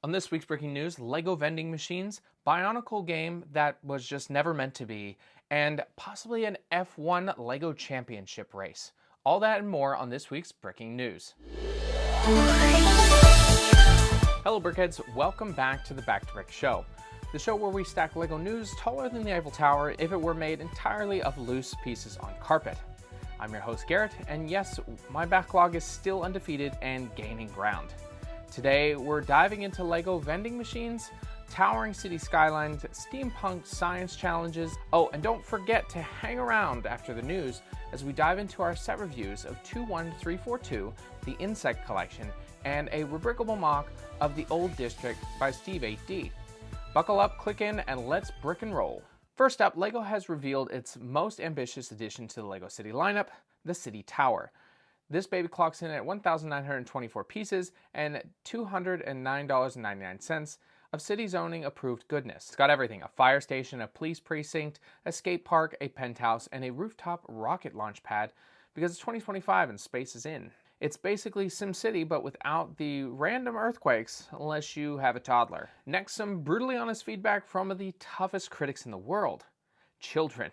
On this week's breaking news, Lego vending machines, Bionicle game that was just never meant to be, and possibly an F1 Lego championship race. All that and more on this week's breaking news. Hello Brickheads, welcome back to the Back to Brick Show. The show where we stack Lego news taller than the Eiffel Tower if it were made entirely of loose pieces on carpet. I'm your host Garrett, and yes, my backlog is still undefeated and gaining ground. Today, we're diving into Lego vending machines, towering city skylines, steampunk science challenges. Oh, and don't forget to hang around after the news as we dive into our set reviews of 21342, the Insect Collection, and a rebrickable mock of the Old District by Steve 8D. Buckle up, click in, and let's brick and roll. First up, Lego has revealed its most ambitious addition to the Lego City lineup, the City Tower. This baby clocks in at 1,924 pieces and $209.99 of city zoning approved goodness. It's got everything: a fire station, a police precinct, a skate park, a penthouse, and a rooftop rocket launch pad because it's 2025 and space is in. It's basically SimCity but without the random earthquakes unless you have a toddler. Next, some brutally honest feedback from the toughest critics in the world: children.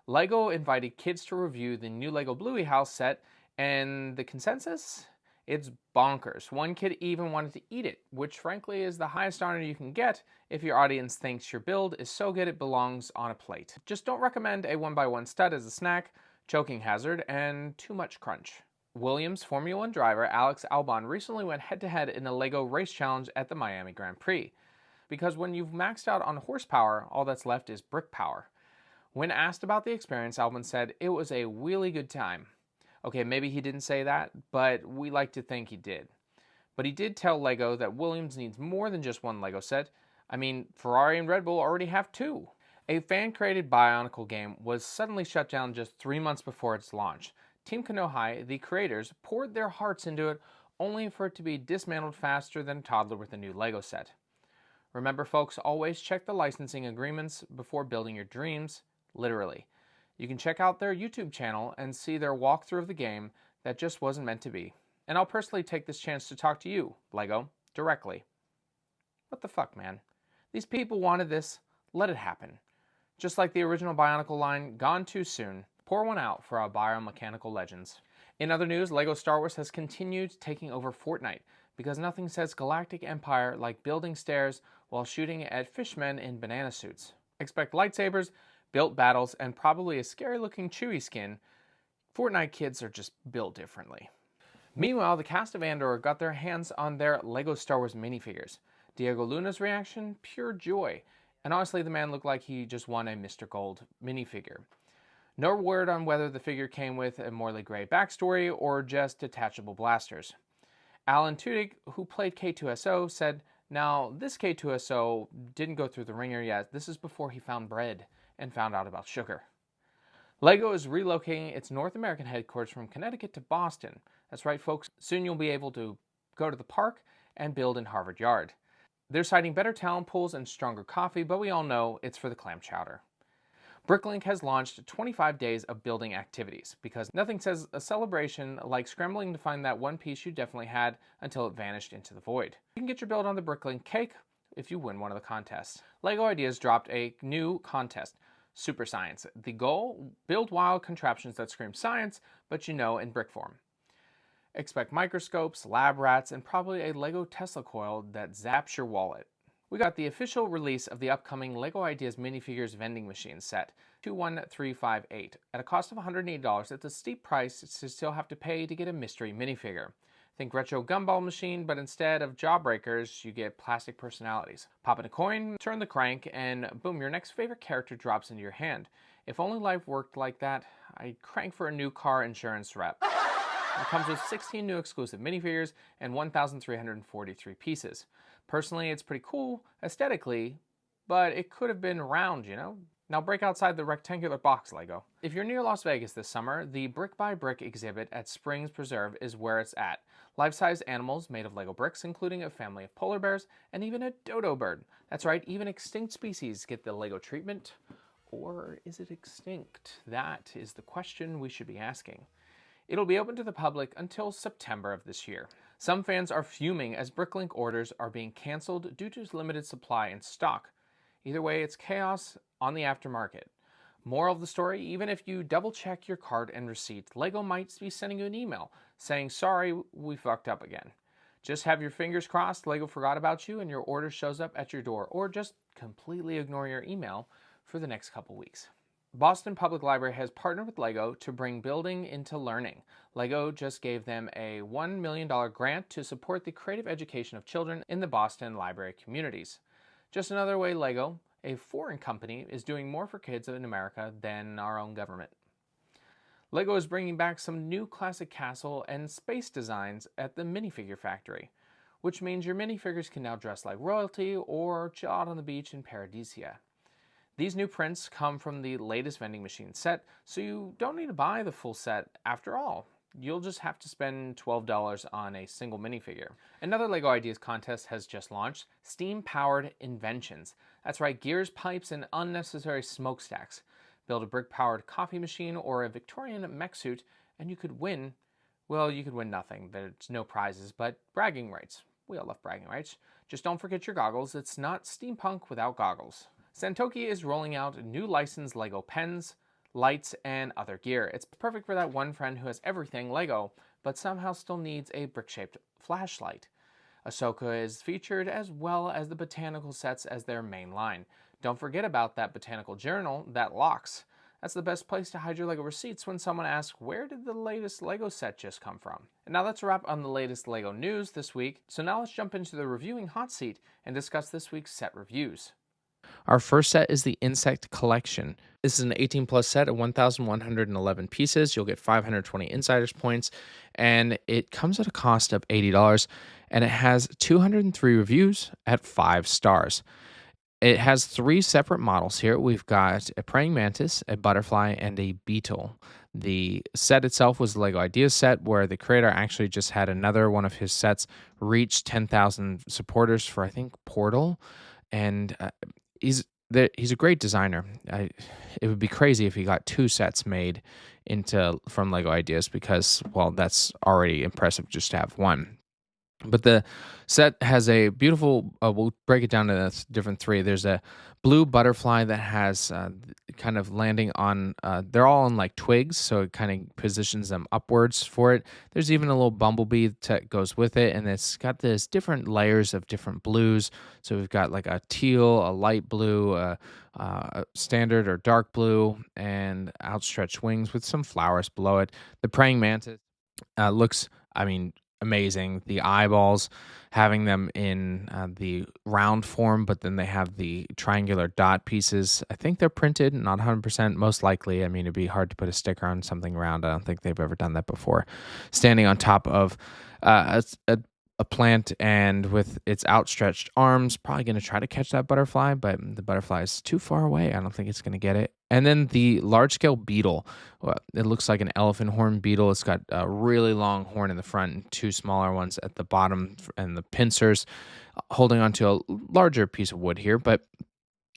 Lego invited kids to review the new Lego Bluey house set, and the consensus? It's bonkers. One kid even wanted to eat it, which frankly is the highest honor you can get if your audience thinks your build is so good it belongs on a plate. Just don't recommend a 1x1 stud as a snack, choking hazard, and too much crunch. Williams Formula One driver Alex Albon recently went head-to-head in a Lego race challenge at the Miami Grand Prix. Because when you've maxed out on horsepower, all that's left is brick power. When asked about the experience, Albon said it was a really good time. Okay, maybe he didn't say that, but we like to think he did. But he did tell Lego that Williams needs more than just one Lego set. I mean, Ferrari and Red Bull already have two. A fan-created Bionicle game was suddenly shut down just 3 months before its launch. Team Konohai, the creators, poured their hearts into it only for it to be dismantled faster than a toddler with a new Lego set. Remember folks, always check the licensing agreements before building your dreams, literally. You can check out their YouTube channel and see their walkthrough of the game that just wasn't meant to be. And I'll personally take this chance to talk to you, Lego, directly. What the fuck, man? These people wanted this, let it happen. Just like the original Bionicle line, gone too soon. Pour one out for our biomechanical legends. In other news, Lego Star Wars has continued taking over Fortnite because nothing says galactic empire like building stairs while shooting at fishmen in banana suits. Expect lightsabers, built battles, and probably a scary-looking Chewie skin. Fortnite kids are just built differently. Meanwhile, the cast of Andor got their hands on their Lego Star Wars minifigures. Diego Luna's reaction? Pure joy. And honestly, the man looked like he just won a Mr. Gold minifigure. No word on whether the figure came with a Morley Gray backstory or just detachable blasters. Alan Tudyk, who played K2SO, said, "Now, this K2SO didn't go through the ringer yet. This is before he found bread and found out about sugar." Lego is relocating its North American headquarters from Connecticut to Boston. That's right, folks. Soon you'll be able to go to the park and build in Harvard Yard. They're citing better talent pools and stronger coffee, but we all know it's for the clam chowder. Bricklink has launched 25 days of building activities because nothing says a celebration like scrambling to find that one piece you definitely had until it vanished into the void. You can get your build on the Bricklink cake if you win one of the contests. Lego Ideas dropped a new contest, Super Science. The goal? Build wild contraptions that scream science, but in brick form. Expect microscopes, lab rats, and probably a Lego Tesla coil that zaps your wallet. We got the official release of the upcoming Lego Ideas Minifigures Vending Machine set, 21358, at a cost of $180 at the steep price to still have to pay to get a mystery minifigure. Think retro gumball machine, but instead of jawbreakers, you get plastic personalities. Pop in a coin, turn the crank, and boom, your next favorite character drops into your hand. If only life worked like that, I'd crank for a new car insurance rep. It comes with 16 new exclusive minifigures and 1,343 pieces. Personally, it's pretty cool aesthetically, but it could have been round, Now break outside the rectangular box, Lego. If you're near Las Vegas this summer, the Brick by Brick exhibit at Springs Preserve is where it's at. Life-size animals made of Lego bricks, including a family of polar bears and even a dodo bird. That's right, even extinct species get the Lego treatment. Or is it extinct? That is the question we should be asking. It'll be open to the public until September of this year. Some fans are fuming as Bricklink orders are being canceled due to limited supply and stock. Either way, it's chaos on the aftermarket. Moral of the story, even if you double check your cart and receipt, LEGO might be sending you an email saying, sorry, we fucked up again. Just have your fingers crossed LEGO forgot about you and your order shows up at your door, or just completely ignore your email for the next couple weeks. Boston Public Library has partnered with LEGO to bring building into learning. LEGO just gave them a $1 million grant to support the creative education of children in the Boston library communities. Just another way LEGO, a foreign company, is doing more for kids in America than our own government. LEGO is bringing back some new classic castle and space designs at the Minifigure Factory, which means your minifigures can now dress like royalty or chill out on the beach in Paradisia. These new prints come from the latest vending machine set, so you don't need to buy the full set after all. You'll just have to spend $12 on a single minifigure. Another LEGO Ideas contest has just launched, Steam-Powered Inventions. That's right, gears, pipes, and unnecessary smokestacks. Build a brick-powered coffee machine or a Victorian mech suit, and you could win, well, you could win nothing. There's no prizes, but bragging rights. We all love bragging rights. Just don't forget your goggles. It's not steampunk without goggles. Santoki is rolling out new licensed LEGO pens, lights, and other gear. It's perfect for that one friend who has everything LEGO, but somehow still needs a brick-shaped flashlight. Ahsoka is featured as well as the botanical sets as their main line. Don't forget about that botanical journal that locks. That's the best place to hide your LEGO receipts when someone asks, where did the latest LEGO set just come from? And now that's a wrap on the latest LEGO news this week. So now let's jump into the reviewing hot seat and discuss this week's set reviews. Our first set is the Insect Collection. This is an 18 plus set of 1,111 pieces. You'll get 520 insiders points, and it comes at a cost of $80, and it has 203 reviews at 5 stars. It has 3 separate models here. We've got a praying mantis, a butterfly, and a beetle. The set itself was the LEGO Ideas set, where the creator actually just had another one of his sets reach 10,000 supporters for, I think, Portal. And he's a great designer. It would be crazy if he got 2 sets made from LEGO Ideas because, well, that's already impressive just to have one. But the set has a beautiful, we'll break it down to the different 3. There's a blue butterfly that has kind of landing on, they're all on like twigs, so it kind of positions them upwards for it. There's even a little bumblebee that goes with it, and it's got this different layers of different blues. So we've got like a teal, a light blue, a standard or dark blue, and outstretched wings with some flowers below it. The praying mantis looks, amazing. The eyeballs, having them in the round form, but then they have the triangular dot pieces. I think they're printed, not 100%, most likely. It'd be hard to put a sticker on something round. I don't think they've ever done that before. Standing on top of a plant and with its outstretched arms, probably going to try to catch that butterfly, but the butterfly is too far away. I don't think it's going to get it. And then the large scale beetle, it looks like an elephant horn beetle. It's got a really long horn in the front and 2 smaller ones at the bottom, and the pincers holding onto a larger piece of wood here. But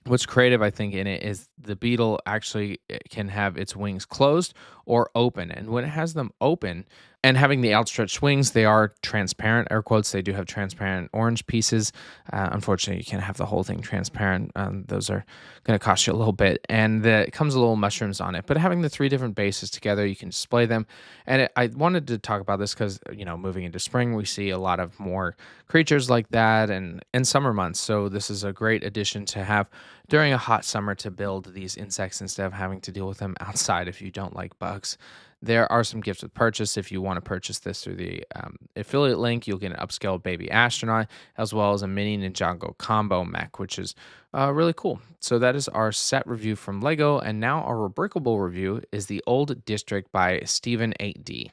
what's creative, I think, in it is the beetle actually can have its wings closed or open. And when it has them open and having the outstretched wings, they are transparent, air quotes. They do have transparent orange pieces. Unfortunately, you can't have the whole thing transparent. Those are going to cost you a little bit. And it comes with little mushrooms on it. But having the 3 different bases together, you can display them. And I wanted to talk about this because, moving into spring, we see a lot of more creatures like that and summer months. So this is a great addition to have during a hot summer to build these insects instead of having to deal with them outside if you don't like bugs. There are some gifts with purchase. If you want to purchase this through the affiliate link, you'll get an upscaled baby astronaut as well as a mini Ninjago combo mech, which is really cool. So that is our set review from LEGO. And now our Breakable review is the Old District by Stephen 8D.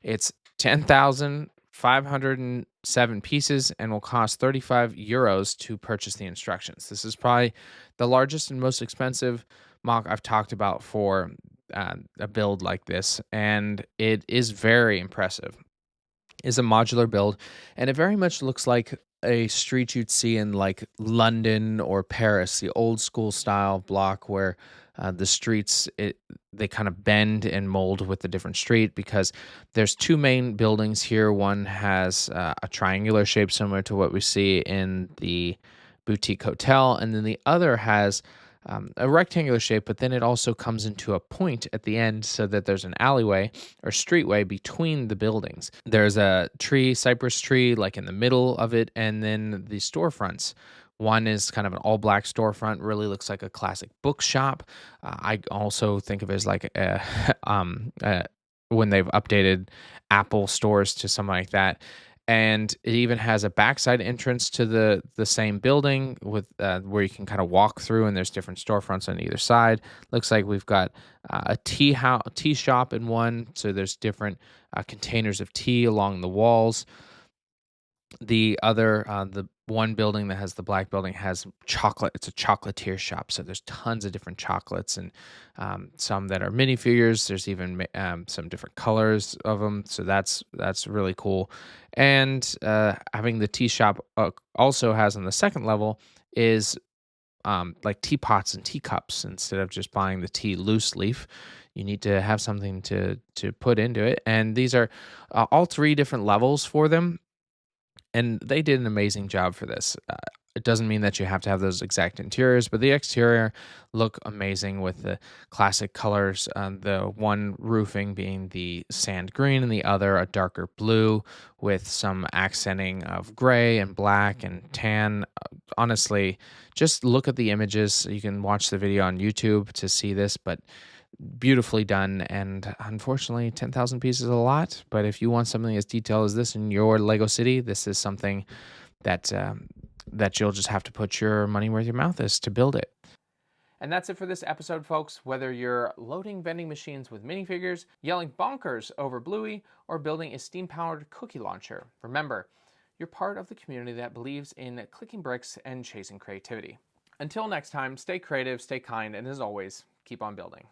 It's 10,507 pieces and will cost 35 euros to purchase the instructions. This is probably the largest and most expensive mock I've talked about for a build like this, and it is very impressive. It's a modular build, and it very much looks like a street you'd see in like London or Paris, the old school style block where the streets they kind of bend and mold with the different street, because there's two main buildings here. One has a triangular shape similar to what we see in the boutique hotel, and then the other has a rectangular shape, but then it also comes into a point at the end so that there's an alleyway or streetway between the buildings. There's a tree, cypress tree, like in the middle of it, and then the storefronts. One is kind of an all black storefront, really looks like a classic bookshop. I also think of it as like when they've updated Apple stores to something like that. And it even has a backside entrance to the same building with where you can kind of walk through, and there's different storefronts on either side. Looks like we've got a tea shop in one, so there's different containers of tea along the walls. The other, the one building that has the black building has chocolate. It's a chocolatier shop, so there's tons of different chocolates, and some that are minifigures. There's even some different colors of them, so that's really cool. And having the tea shop also has on the second level is like teapots and teacups. Instead of just buying the tea loose leaf, you need to have something to put into it. And these are all three different levels for them, and they did an amazing job for this. It doesn't mean that you have to have those exact interiors, but the exterior look amazing with the classic colors. The one roofing being the sand green, and the other a darker blue with some accenting of gray and black and tan. Honestly, just look at the images. You can watch the video on YouTube to see this, but beautifully done. And unfortunately, 10,000 pieces is a lot, but if you want something as detailed as this in your Lego city, this is something that that you'll just have to put your money where your mouth is to build it. And that's it for this episode, folks. Whether you're loading vending machines with minifigures, yelling bonkers over Bluey, or building a steam-powered cookie launcher, remember, you're part of the community that believes in clicking bricks and chasing creativity. Until next time, stay creative, stay kind, and as always, keep on building.